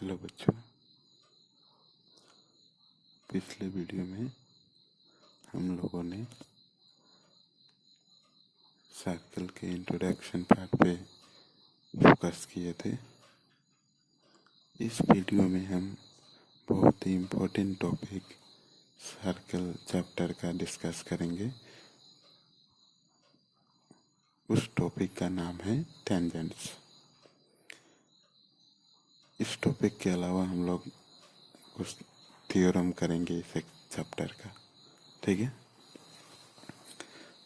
Hello बच्चों, पिछले video में हम लोगों ने सर्कल के इंट्रोडक्शन पार्ट पे फोकस किए थे। इस वीडियो में हम बहुत ही इम्पोर्टेंट टॉपिक सर्कल चैप्टर का डिस्कस करेंगे। उस टॉपिक का नाम है टेंजेंट्स। इस टॉपिक के अलावा हम लोग कुछ थ्योरम करेंगे इस एक चैप्टर का, ठीक है।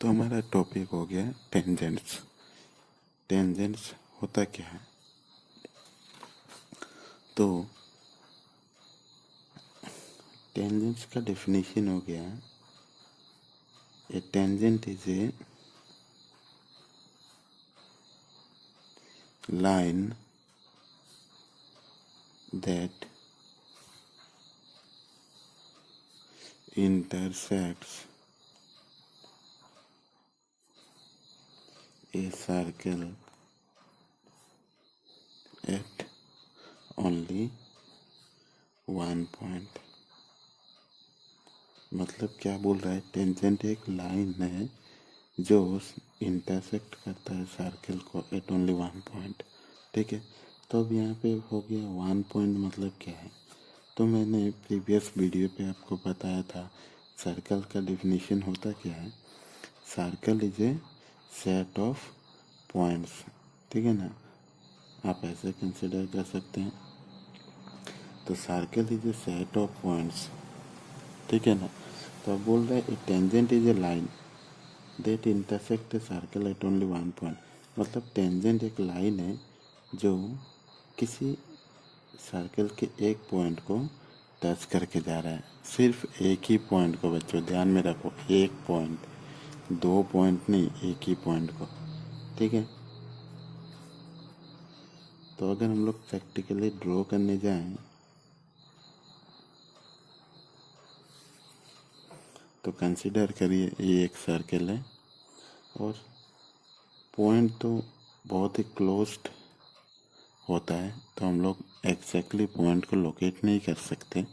तो हमारा टॉपिक हो गया टेंजेंट्स। टेंजेंट्स होता क्या है? तो टेंजेंट्स का डेफिनेशन हो गया, a tangent is a line that intersects a circle at only one point। मतलब क्या बोल रहा है? टेंजेंट एक लाइन है जो इंटरसेक्ट करता है सर्कल को एट ओनली वन पॉइंट, ठीक है। तो अब यहाँ पे हो गया वन पॉइंट, मतलब क्या है? तो मैंने प्रीवियस वीडियो पे आपको बताया था सर्कल का डेफिनेशन होता क्या है। Circle is a set of points, ठीक है ना। आप ऐसे कंसिडर कर सकते हैं। तो circle is a set of points, ठीक है ना। तो अब बोल रहे हैं tangent is a line that intersect a circle eight only one point. मतलब टेंजेंट एक लाइन है जो किसी सर्कल के एक पॉइंट को टच करके जा रहा है। सिर्फ एक ही पॉइंट को, बच्चों ध्यान में रखो, एक पॉइंट, दो पॉइंट नहीं, एक ही पॉइंट को, ठीक है। तो अगर हम लोग प्रैक्टिकली ड्रॉ करने जाएं तो कंसिडर करिए ये एक सर्कल है और पॉइंट तो बहुत ही क्लोज्ड होता है, तो हम लोग एग्जैक्टली पॉइंट को लोकेट नहीं कर सकते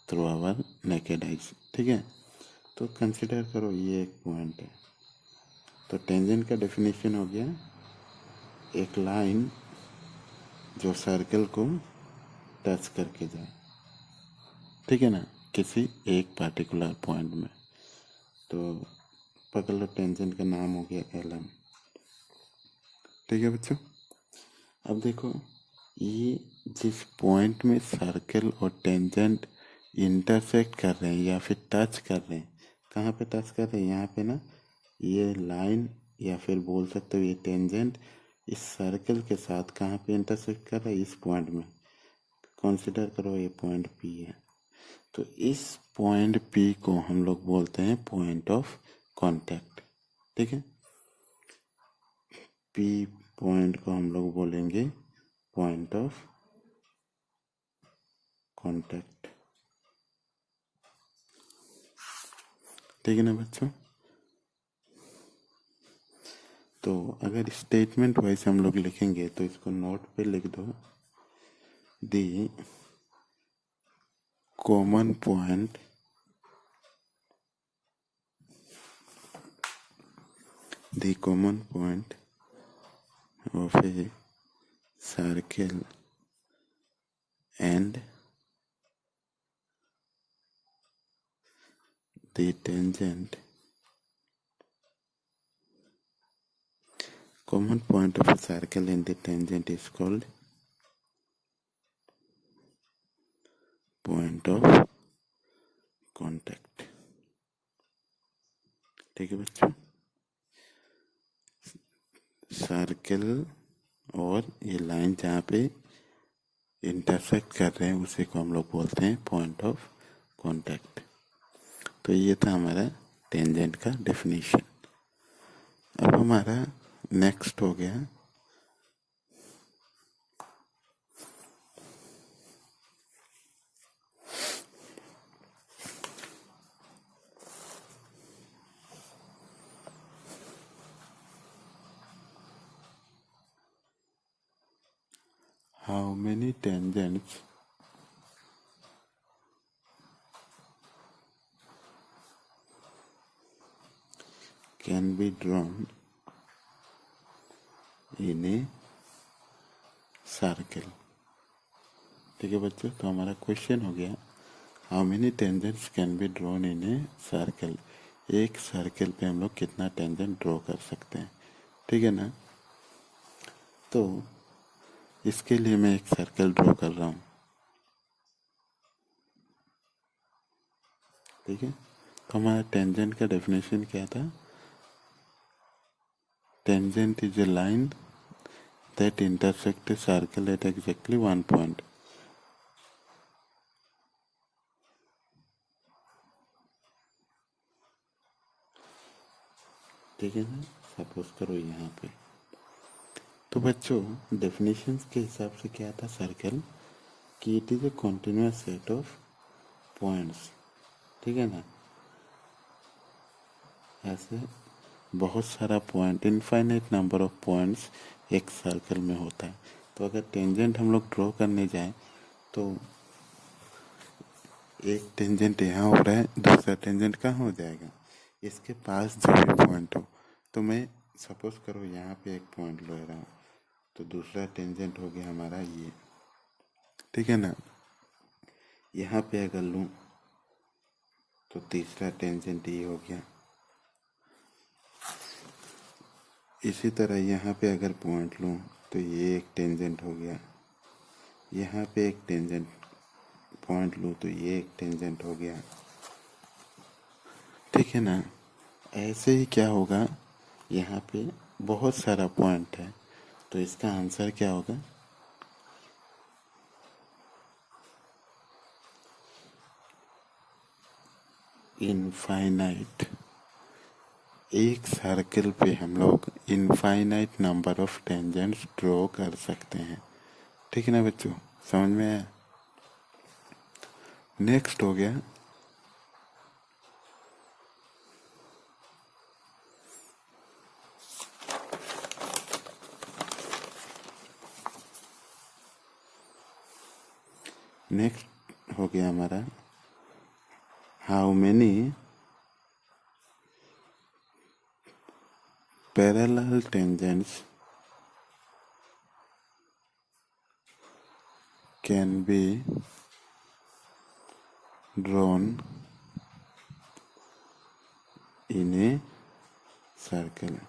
थ्रू आवर नेकेड आइज, ठीक है। तो कंसिडर करो ये एक पॉइंट है। तो टेंजेंट का डेफिनेशन हो गया एक लाइन जो सर्कल को टच करके जाए, ठीक है ना, किसी एक पर्टिकुलर पॉइंट में। तो पकड़ लो, टेंजेंट का नाम हो गया एलएम, ठीक है बच्चों। अब देखो, ये जिस पॉइंट में सर्कल और टेंजेंट इंटरसेक्ट कर रहे हैं या फिर टच कर रहे हैं, कहाँ पे टच कर रहे हैं? यहाँ पे ना, ये लाइन या फिर बोल सकते हो ये टेंजेंट इस सर्कल के साथ कहाँ पे इंटरसेक्ट कर रहा है? इस पॉइंट में। कंसिडर करो ये पॉइंट पी है। तो इस पॉइंट पी को हम लोग बोलते हैं पॉइंट ऑफ कांटेक्ट, ठीक है। पी पॉइंट को हम लोग बोलेंगे पॉइंट ऑफ कांटेक्ट, ठीक है ना बच्चों। तो अगर स्टेटमेंट वाइज हम लोग लिखेंगे तो इसको नोट पे लिख दो, the common point of a circle and the tangent, common point of a circle and the tangent is called point of contact, ठीक है बच्चों। सर्कल और ये लाइन जहाँ पे इंटरसेक्ट कर रहे हैं उसी को हम लोग बोलते हैं पॉइंट ऑफ कांटेक्ट। तो ये था हमारा टेंजेंट का डेफिनेशन। अब हमारा नेक्स्ट हो गया how many tangents can be drawn in a circle. ठीक है बच्चों, तो हमारा क्वेश्चन हो गया how many tangents can be drawn in a circle. एक सर्कल पे हम लोग कितना टेंजेंट ड्रॉ कर सकते हैं, ठीक है ना। तो इसके लिए मैं एक सर्कल ड्रॉ कर रहा हूँ, ठीक है। तो हमारा टेंजेंट का डेफिनेशन क्या था? Tangent is a line that intersect a circle at exactly one point. ठीक है ना, सपोज करो यहाँ पे। तो बच्चों डेफिनेशंस के हिसाब से क्या था सर्कल कि it is a continuous set of points, ठीक है ना। ऐसे बहुत सारा point, infinite number of points एक सर्कल में होता है। तो अगर टेंजेंट हम लोग ड्रॉ करने जाएं तो एक टेंजेंट यहाँ हो रहा है, दूसरा टेंजेंट कहाँ हो जाएगा? इसके पास जो भी पॉइंट हो। तो मैं सपोज करो यहाँ पे एक पॉइंट ले रहा हूँ, तो दूसरा टेंजेंट हो गया हमारा ये, ठीक है ना। यहाँ पे अगर लूँ तो तीसरा टेंजेंट ये हो गया। इसी तरह यहाँ पे अगर पॉइंट लूँ तो ये एक टेंजेंट हो गया। यहाँ पे एक टेंजेंट पॉइंट लूँ तो ये एक टेंजेंट हो गया, ठीक है ना। ऐसे ही क्या होगा, यहाँ पे बहुत सारा पॉइंट है, तो इसका आंसर क्या होगा? इनफाइनाइट। एक सर्कल पे हम लोग infinite number of tangents draw कर सकते हैं, ठीक है ना बच्चों, समझ में आया। नेक्स्ट हो गया हमारा how many parallel tangents can be drawn in a circle.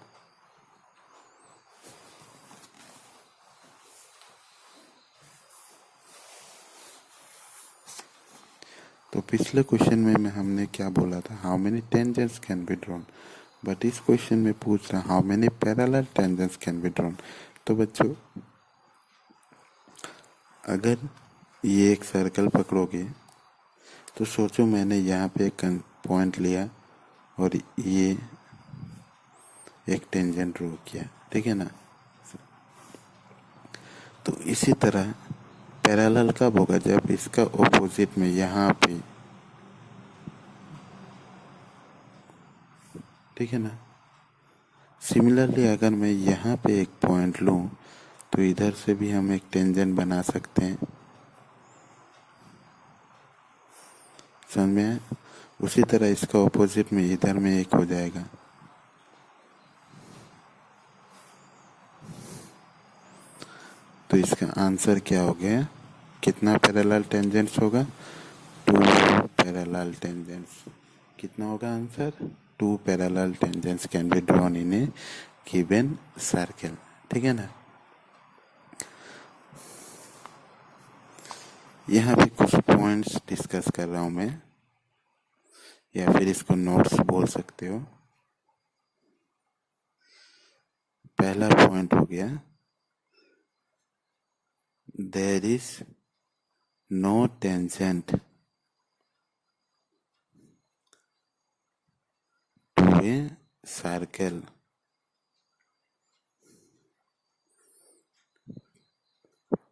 तो पिछले क्वेश्चन में हमने क्या बोला था, how many tangents can be drawn, but इस क्वेश्चन में पूछ रहा how many parallel tangents can be drawn. तो बच्चों अगर ये एक सर्कल पकड़ोगे तो सोचो मैंने यहाँ पे एक पॉइंट लिया और ये एक टेंजेंट ड्रॉ किया, ठीक है ना। तो इसी तरह पैरेलल कब होगा? जब इसका ऑपोजिट में यहाँ पे, ठीक है ना। सिमिलरली अगर मैं यहाँ पे एक पॉइंट लूँ तो इधर से भी हम एक टेंजेंट बना सकते हैं, समझ में आया? उसी तरह इसका ऑपोजिट में इधर में एक हो जाएगा। तो इसका आंसर क्या हो गया? कितना पैरेलल टेंजेंट्स होगा? 2 पैरेलल टेंजेंट्स। कितना होगा answer? 2 parallel tangents can be drawn in A given circle, ठीक है ना। यहाँ पे कुछ पॉइंट्स डिस्कस कर रहा हूँ मैं, या फिर इसको नोट्स बोल सकते हो। पहला पॉइंट हो गया there is no tangent to a circle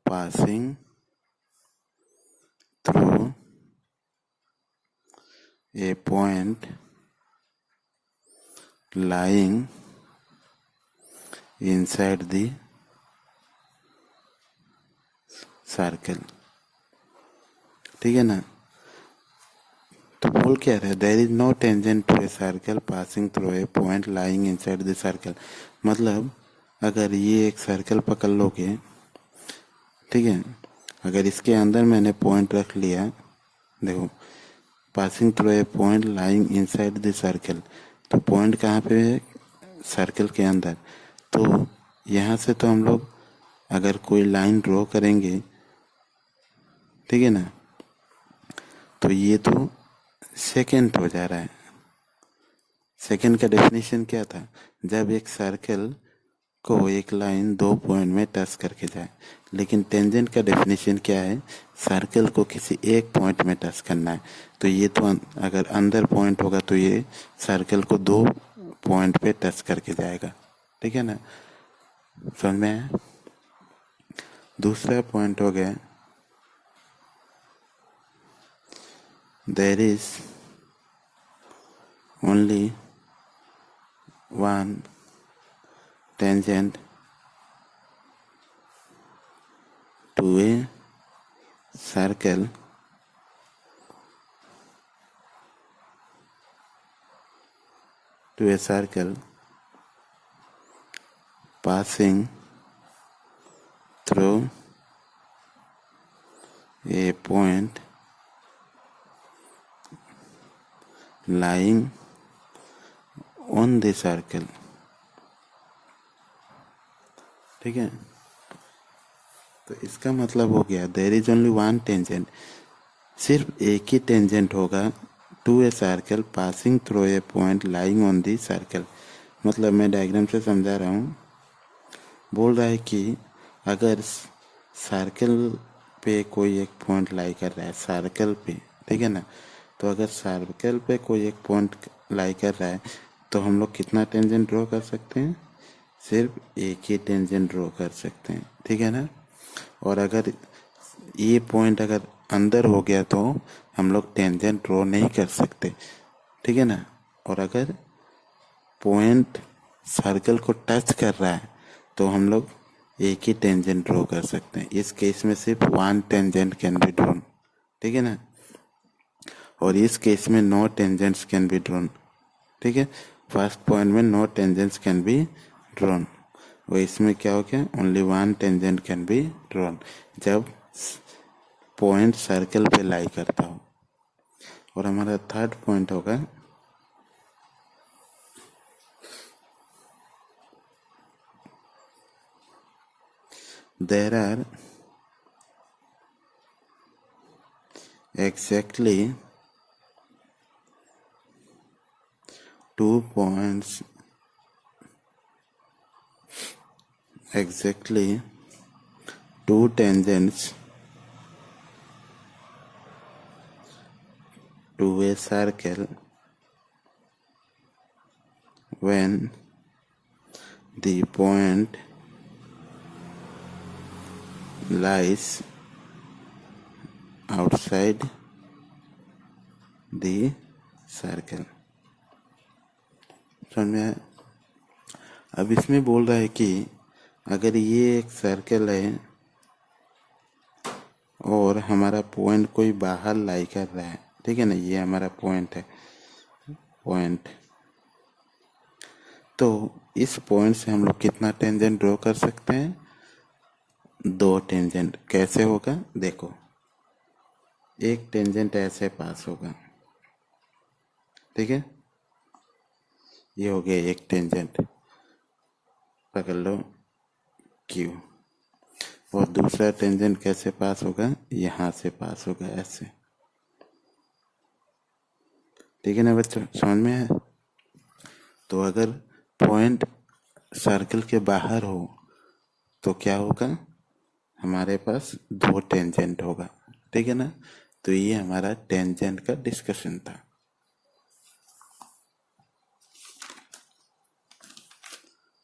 passing through a point lying inside the circle, ठीक है ना। तो बोल क्या रहा है, there is no tangent to a circle passing through a point lying inside the circle. मतलब अगर ये एक सर्कल पकड़ लोगे, ठीक है, अगर इसके अंदर मैंने पॉइंट रख लिया, देखो passing through a point lying inside the circle, तो पॉइंट कहाँ पे है, सर्कल के अंदर। तो यहाँ से तो हम लोग अगर कोई लाइन ड्रॉ करेंगे, ठीक है ना, तो ये तो सेकेंड हो जा रहा है। सेकेंड का डेफिनेशन क्या था, जब एक सर्कल को एक लाइन दो पॉइंट में टच करके जाए। लेकिन टेंजेंट का डेफिनेशन क्या है, सर्कल को किसी एक पॉइंट में टच करना है। तो ये तो अगर अंदर पॉइंट होगा तो ये सर्कल को दो पॉइंट पे टच करके जाएगा, ठीक है ना, समझ में आया। दूसरा पॉइंट हो गया, there is only one tangent to a circle passing through a point lying on the circle, ठीक है। तो इसका मतलब हो गया there is only one tangent, सिर्फ एक ही टेंजेंट होगा to a circle passing through a point lying on the circle. मतलब मैं डायग्राम से समझा रहा हूँ, बोल रहा है कि अगर सर्कल पे कोई एक पॉइंट लाई कर रहा है, सर्कल पे, ठीक है ना, तो अगर सर्कल पे कोई एक पॉइंट लाई कर रहा है तो हम लोग कितना टेंजेंट ड्रॉ कर सकते हैं, सिर्फ एक ही टेंजेंट ड्रॉ कर सकते हैं, ठीक है ना। और अगर ये पॉइंट अगर अंदर हो गया तो हम लोग टेंजेंट ड्रॉ नहीं कर सकते, ठीक है ना। और अगर पॉइंट सर्कल को टच कर रहा है तो हम लोग एक ही टेंजेंट ड्रॉ कर सकते हैं। इस केस में सिर्फ one tangent can be drawn, ठीक है ना। और इस केस में no tangents can be drawn, ठीक है। फर्स्ट पॉइंट में no tangents can be drawn, और इसमें क्या हो गया, only one tangent can be drawn, जब पॉइंट सर्कल पे लाई करता हो। और हमारा थर्ड पॉइंट होगा, there are exactly 2 points, exactly 2 tangents to a circle when the point lies outside the circle। समझ में आया? अब इसमें बोल रहा है कि अगर ये एक सर्कल है और हमारा पॉइंट कोई बाहर लाई कर रहा है, ठीक है ना, ये हमारा पॉइंट है, पॉइंट, तो इस पॉइंट से हम लोग कितना टेंजेंट ड्रॉ कर सकते हैं, 2 टेंजेंट। कैसे होगा, देखो, एक टेंजेंट ऐसे पास होगा, ठीक है, ये हो गया एक टेंजेंट, पकड़ लो क्यू। और दूसरा टेंजेंट कैसे पास होगा, यहाँ से पास होगा ऐसे, ठीक है ना बच्चों, समझ में है। तो अगर पॉइंट सर्कल के बाहर हो तो क्या होगा, हमारे पास 2 टेंजेंट होगा, ठीक है ना। तो ये हमारा टेंजेंट का डिस्कशन था।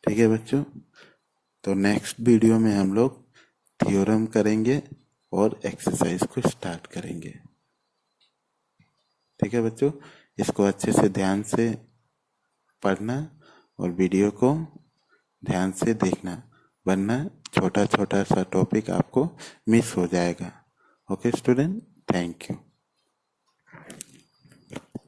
ठीक है बच्चों, तो नेक्स्ट वीडियो में हम लोग थ्योरम करेंगे और एक्सरसाइज को स्टार्ट करेंगे। ठीक है बच्चों, इसको अच्छे से ध्यान से पढ़ना और वीडियो को ध्यान से देखना, वरना छोटा छोटा सा टॉपिक आपको मिस हो जाएगा। Okay student, thank you.